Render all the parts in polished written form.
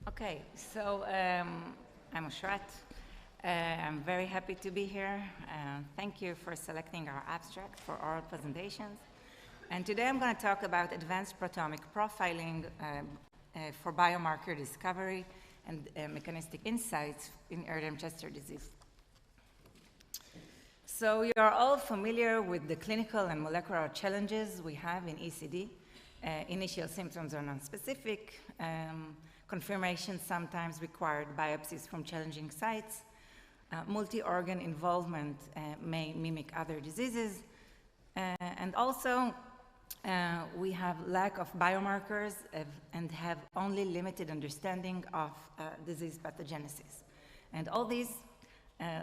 Okay, so I'm Oshrat. I'm very happy to be here. Thank you for selecting our abstract for oral presentations. And today I'm going to talk about advanced proteomic profiling for biomarker discovery and mechanistic insights in Erdheim-Chester Disease. So you are all familiar with the clinical and molecular challenges we have in ECD. Initial symptoms are nonspecific. Confirmation sometimes required biopsies from challenging sites. Multi-organ involvement may mimic other diseases. And also, we have lack of biomarkers and have only limited understanding of disease pathogenesis. And all these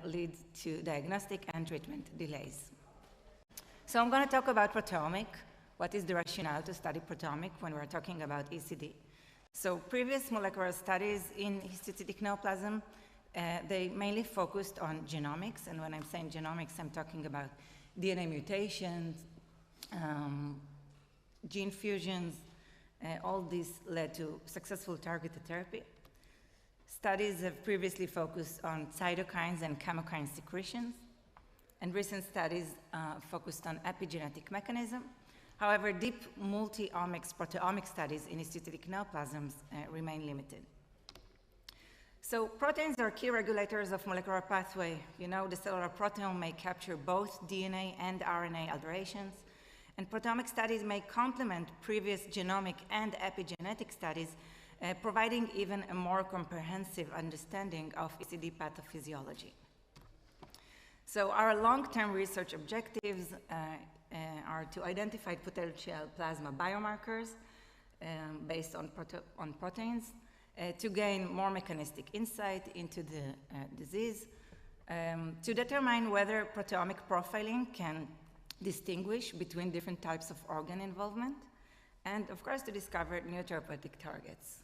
lead to diagnostic and treatment delays. So I'm going to talk about proteomic. What is the rationale to study proteomic when we're talking about ECD? So previous molecular studies in histocytic neoplasm, they mainly focused on genomics. And when I'm saying genomics, I'm talking about DNA mutations, gene fusions. All this led to successful targeted therapy. Studies have previously focused on cytokines and chemokine secretions. And recent studies focused on epigenetic mechanism. However, deep multi-omics proteomic studies in histocytic neoplasms remain limited. So proteins are key regulators of molecular pathway. You know, the cellular proteome may capture both DNA and RNA alterations, and proteomic studies may complement previous genomic and epigenetic studies, providing even a more comprehensive understanding of ECD pathophysiology. So our long-term research objectives are to identify potential plasma biomarkers based on proteins, to gain more mechanistic insight into the disease, to determine whether proteomic profiling can distinguish between different types of organ involvement, and of course to discover new therapeutic targets.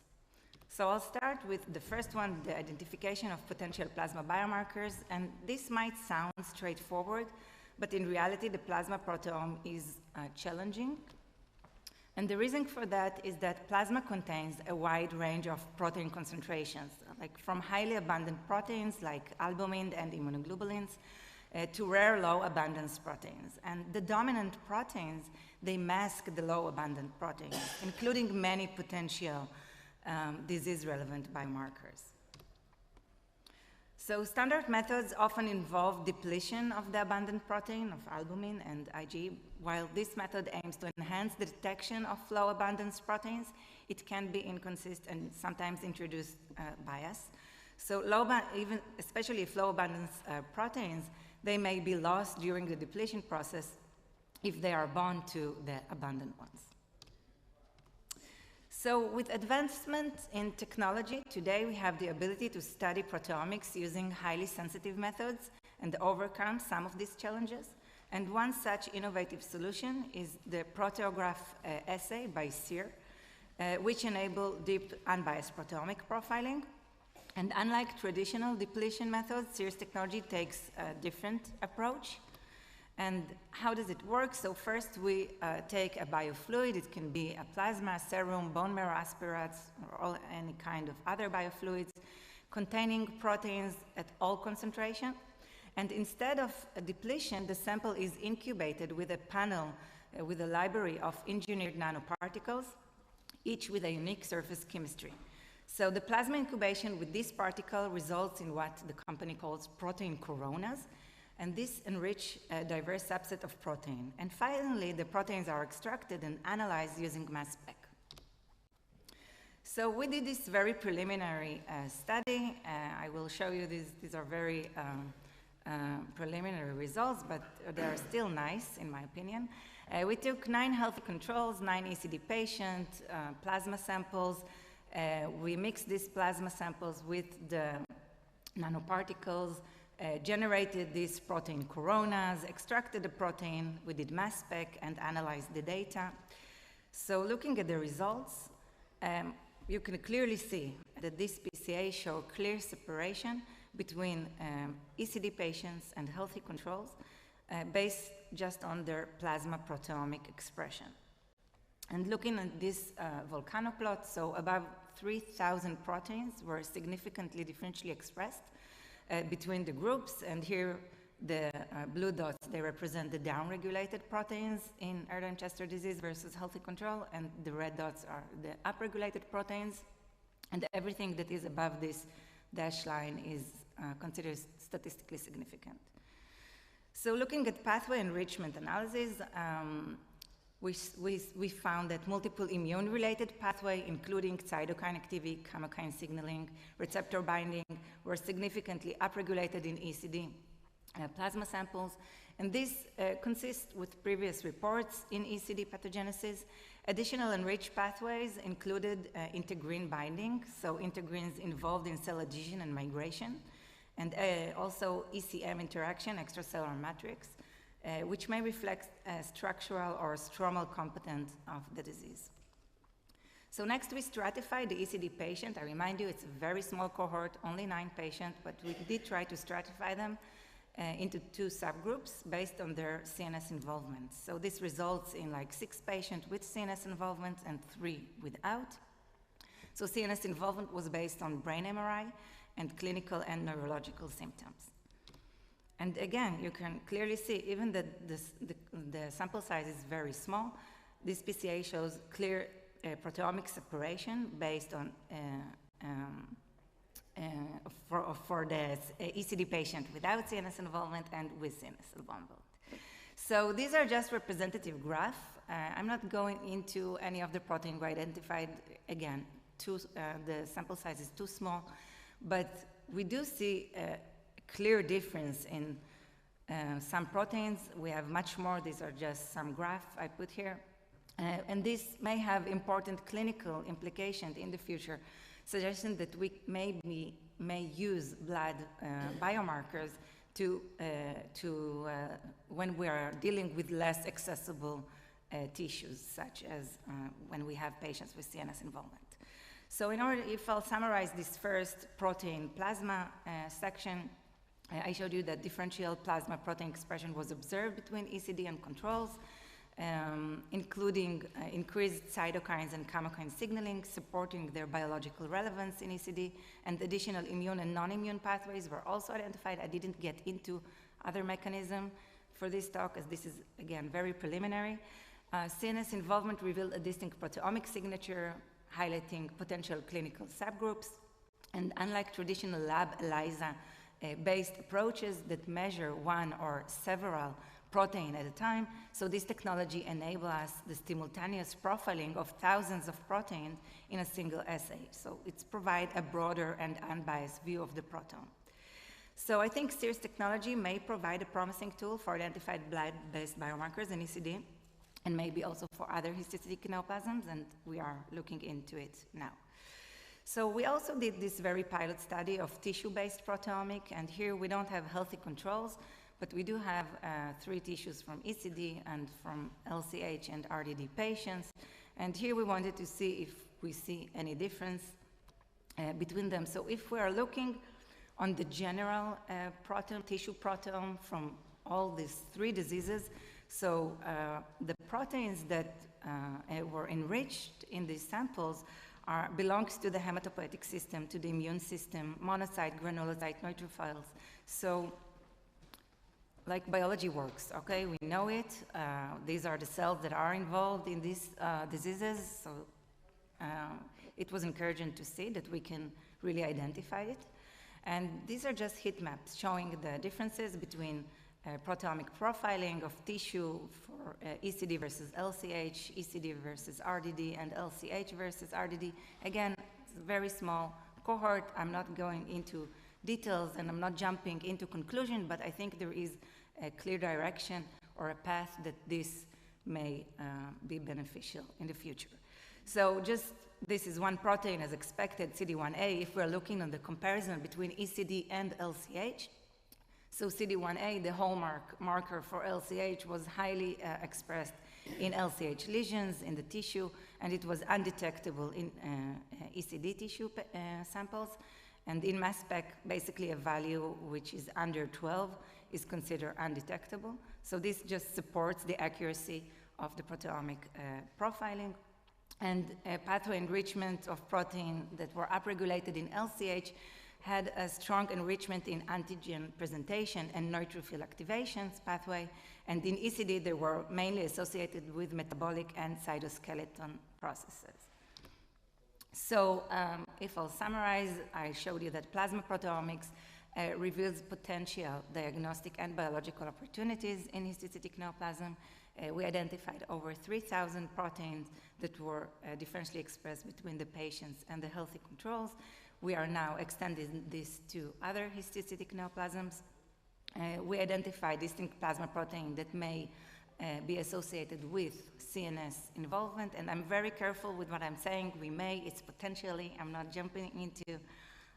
So I'll start with the first one, the identification of potential plasma biomarkers, and this might sound straightforward, but in reality, the plasma proteome is challenging. And the reason for that is that plasma contains a wide range of protein concentrations, like from highly abundant proteins like albumin and immunoglobulins to rare low abundance proteins. And the dominant proteins, they mask the low abundant proteins, including many potential disease-relevant biomarkers. So standard methods often involve depletion of the abundant protein of albumin and IgE. While this method aims to enhance the detection of low abundance proteins, it can be inconsistent and sometimes introduce bias. So especially if low abundance proteins, they may be lost during the depletion process if they are bound to the abundant ones. So with advancement in technology, today we have the ability to study proteomics using highly sensitive methods and overcome some of these challenges. And one such innovative solution is the Proteograph assay by SEER, which enable deep unbiased proteomic profiling. And unlike traditional depletion methods, SEER's technology takes a different approach. And how does it work? So first we take a biofluid. It can be a plasma, serum, bone marrow aspirates, or any kind of other biofluids containing proteins at all concentration. And instead of a depletion, the sample is incubated with a panel with a library of engineered nanoparticles, each with a unique surface chemistry. So the plasma incubation with this particle results in what the company calls protein coronas, and this enrich a diverse subset of protein. And finally, the proteins are extracted and analyzed using mass spec. So we did this very preliminary study. I will show you these are very preliminary results, but they are still nice, in my opinion. We took 9 healthy controls, 9 ECD patients, plasma samples. We mixed these plasma samples with the nanoparticles, generated these protein coronas, extracted the protein, we did mass spec, and analyzed the data. So looking at the results, you can clearly see that this PCA show clear separation between ECD patients and healthy controls based just on their plasma proteomic expression. And looking at this volcano plot, so above 3,000 proteins were significantly differentially expressed between the groups. And here the blue dots, they represent the downregulated proteins in Erdheim-Chester disease versus healthy control, and the red dots are the upregulated proteins. And everything that is above this dashed line is considered statistically significant. So looking at pathway enrichment analysis, we found that multiple immune-related pathways, including cytokine activity, chemokine signaling, receptor binding, were significantly upregulated in ECD plasma samples. And this consists with previous reports in ECD pathogenesis. Additional enriched pathways included integrin binding, so integrins involved in cell adhesion and migration, and also ECM interaction, extracellular matrix, which may reflect structural or stromal competence of the disease. So next we stratified the ECD patient. I remind you, it's a very small cohort, only 9 patients, but we did try to stratify them into 2 subgroups based on their CNS involvement. So this results in like 6 patients with CNS involvement and 3 without. So CNS involvement was based on brain MRI and clinical and neurological symptoms. And again, you can clearly see, even that the sample size is very small, this PCA shows clear proteomic separation based on for the ECD patient without CNS involvement and with CNS involvement. So these are just representative graphs. I'm not going into any of the protein we identified. Again, the sample size is too small, but we do see a clear difference in some proteins. We have much more. These are just some graphs I put here. And this may have important clinical implications in the future, suggesting that we may use blood biomarkers when we are dealing with less accessible tissues, such as when we have patients with CNS involvement. So if I'll summarize this first protein plasma section, I showed you that differential plasma protein expression was observed between ECD and controls, including increased cytokines and chemokine signaling, supporting their biological relevance in ECD, and additional immune and non-immune pathways were also identified. I didn't get into other mechanisms for this talk, as this is, again, very preliminary. CNS involvement revealed a distinct proteomic signature, highlighting potential clinical subgroups. And unlike traditional lab ELISA-based approaches that measure one or several protein at a time, so this technology enables us the simultaneous profiling of thousands of proteins in a single assay. So it's provide a broader and unbiased view of the proteome. So I think Seer's technology may provide a promising tool for identified blood-based biomarkers in ECD, and maybe also for other histocytic neoplasms, and we are looking into it now. So we also did this very pilot study of tissue-based proteomic, and here we don't have healthy controls, but we do have 3 tissues from ECD and from LCH and RDD patients. And here we wanted to see if we see any difference between them. So if we are looking on the general proteome, tissue proteome from all these 3 diseases, so the proteins that were enriched in these samples belongs to the hematopoietic system, to the immune system, monocyte, granulocyte, neutrophils. So like biology works, okay? We know it. These are the cells that are involved in these diseases. So it was encouraging to see that we can really identify it. And these are just heat maps showing the differences between proteomic profiling of tissue for ECD versus LCH, ECD versus RDD, and LCH versus RDD. Again, it's a very small cohort. I'm not going into details and I'm not jumping into conclusion, but I think there is a clear direction or a path that this may be beneficial in the future. So just this is one protein as expected, CD1A, if we're looking on the comparison between ECD and LCH. So CD1A, the hallmark marker for LCH, was highly expressed in LCH lesions in the tissue, and it was undetectable in ECD tissue samples. And in mass spec, basically a value which is under 12 is considered undetectable. So this just supports the accuracy of the proteomic profiling, and pathway enrichment of protein that were upregulated in LCH had a strong enrichment in antigen presentation and neutrophil activations pathway, and in ECD they were mainly associated with metabolic and cytoskeleton processes. So if I'll summarize, I showed you that plasma proteomics reveals potential diagnostic and biological opportunities in histocytic neoplasm. We identified over 3,000 proteins that were differentially expressed between the patients and the healthy controls. We are now extending this to other histocytic neoplasms. We identified distinct plasma protein that may be associated with CNS involvement, and I'm very careful with what I'm saying. We may, it's potentially, I'm not jumping into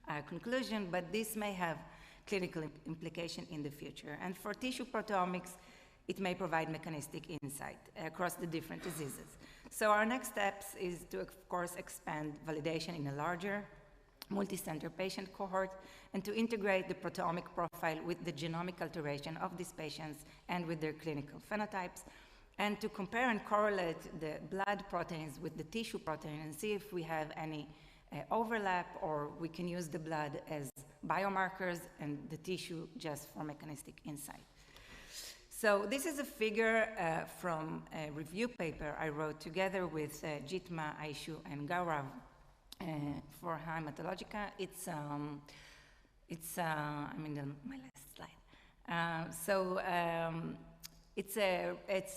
a conclusion, but this may have clinical implication in the future. And for tissue proteomics, it may provide mechanistic insight across the different diseases. So our next steps is to, of course, expand validation in a larger multi-center patient cohort, and to integrate the proteomic profile with the genomic alteration of these patients and with their clinical phenotypes, and to compare and correlate the blood proteins with the tissue protein and see if we have any overlap, or we can use the blood as biomarkers and the tissue just for mechanistic insight. So this is a figure from a review paper I wrote together with Jitma, Aishu, and Gaurav for Hematologica. I'm in my last slide. It's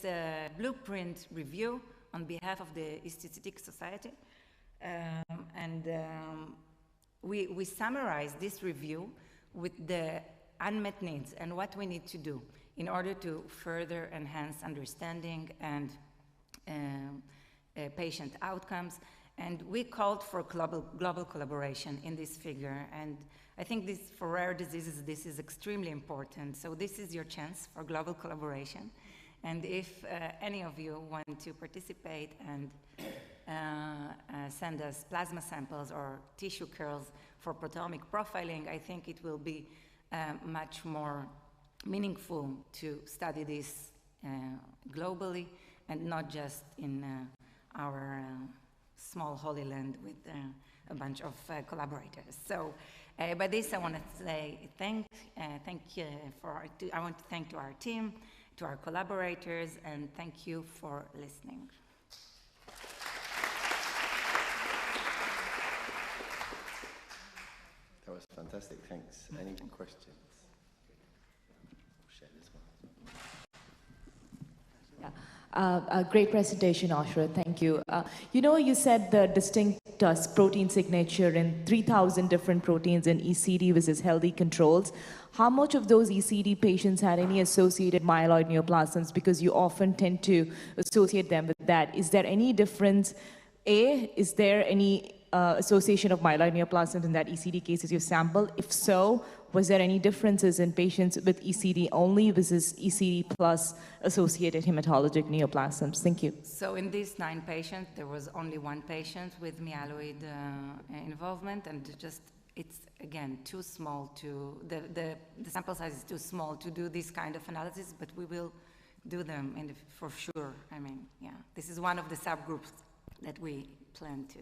a blueprint review on behalf of the Histocytic Society, we summarize this review with the unmet needs and what we need to do in order to further enhance understanding and patient outcomes. And we called for global collaboration in this figure. And I think this, for rare diseases, this is extremely important. So this is your chance for global collaboration. And if any of you want to participate and send us plasma samples or tissue curls for proteomic profiling, I think it will be much more meaningful to study this globally and not just in our small Holy Land with a bunch of collaborators. So by this I want to say thank you I want to thank to our team, to our collaborators, and thank you for listening. That was fantastic, thanks. Any questions? We'll share this one. A great presentation, Oshrat, thank you. You said the distinct protein signature in 3,000 different proteins in ECD versus healthy controls. How much of those ECD patients had any associated myeloid neoplasms? Because you often tend to associate them with that. Is there any difference? Is there any association of myeloid neoplasms in that ECD cases you sampled? If so, was there any differences in patients with ECD only versus ECD plus associated hematologic neoplasms? Thank you. So in these 9 patients, there was only 1 patient with myeloid involvement, and just it's again too small to the sample size is too small to do this kind of analysis, but we will do them for sure. I mean, yeah, this is one of the subgroups that we plan to.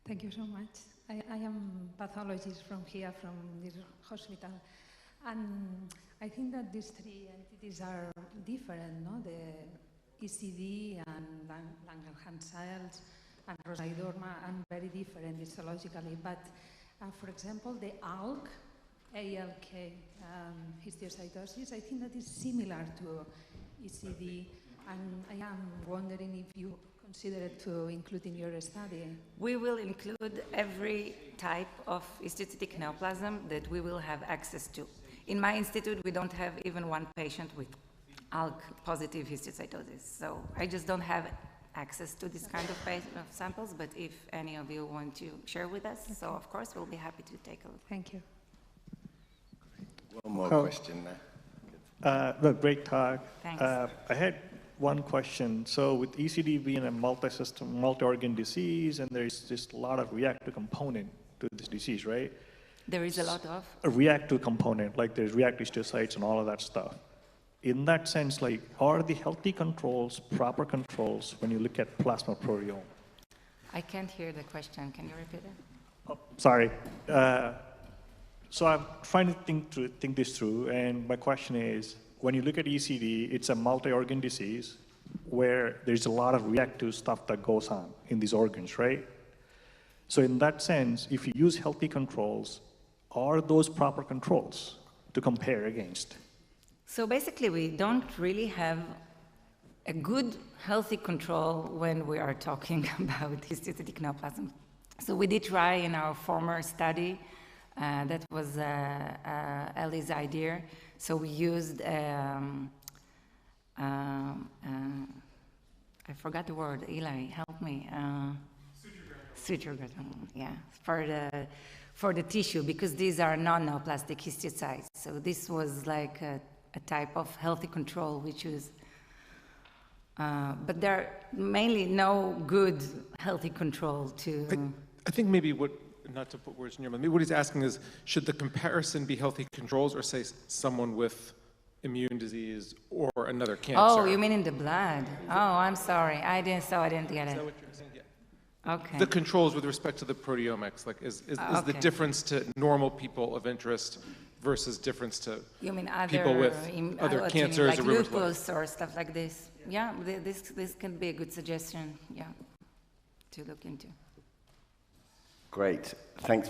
Thank you so much. I am pathologist from here, from this hospital, and I think that these 3 entities are different, no? The ECD and Langerhans cells and Rosaiderma are very different histologically, but for example, the ALK histiocytosis, I think that is similar to ECD, and I am wondering if you consider it to include in your study. We will include every type of histocytic neoplasm that we will have access to. In my institute, we don't have even 1 patient with ALK positive histiocytosis, so I just don't have access to this kind of samples, but if any of you want to share with us, okay. So of course we'll be happy to take a look. Thank you. One more question there. Look, great talk. Thanks. I had one question. So with ECD being a multi-system, multi-organ disease, and there's just a lot of reactive component to this disease, right? There is a lot of? A reactive component, like there's reactive histiocytes and all of that stuff. in that sense, like, are the healthy controls proper controls when you look at plasma proteome? I can't hear the question. Can you repeat it? Oh, sorry. So I'm trying to think this through, and my question is, when you look at ECD, it's a multi-organ disease where there's a lot of reactive stuff that goes on in these organs, right? So in that sense, if you use healthy controls, are those proper controls to compare against? So basically, we don't really have a good, healthy control when we are talking about histiocytic neoplasm. So we did try in our former study, that was Ellie's idea. So we used, I forgot the word, Eli, help me. Suture graft, yeah, for the tissue, because these are non-neoplastic histiocytes. So this was like a type of healthy control we choose. But there are mainly no good healthy control to... I think maybe what, not to put words in your mouth, maybe what he's asking is, should the comparison be healthy controls or say someone with immune disease or another cancer? Oh, you mean in the blood? Oh, I'm sorry. I didn't get Is it. that what you're saying? Yeah. Okay. The controls with respect to the proteomics, like is the Okay. difference to normal people of interest versus difference to You mean other, people with other what you mean, cancers like or rheumatoid? lupus or stuff like this? Yeah, this can be a good suggestion, yeah, to look into. Great. Thanks.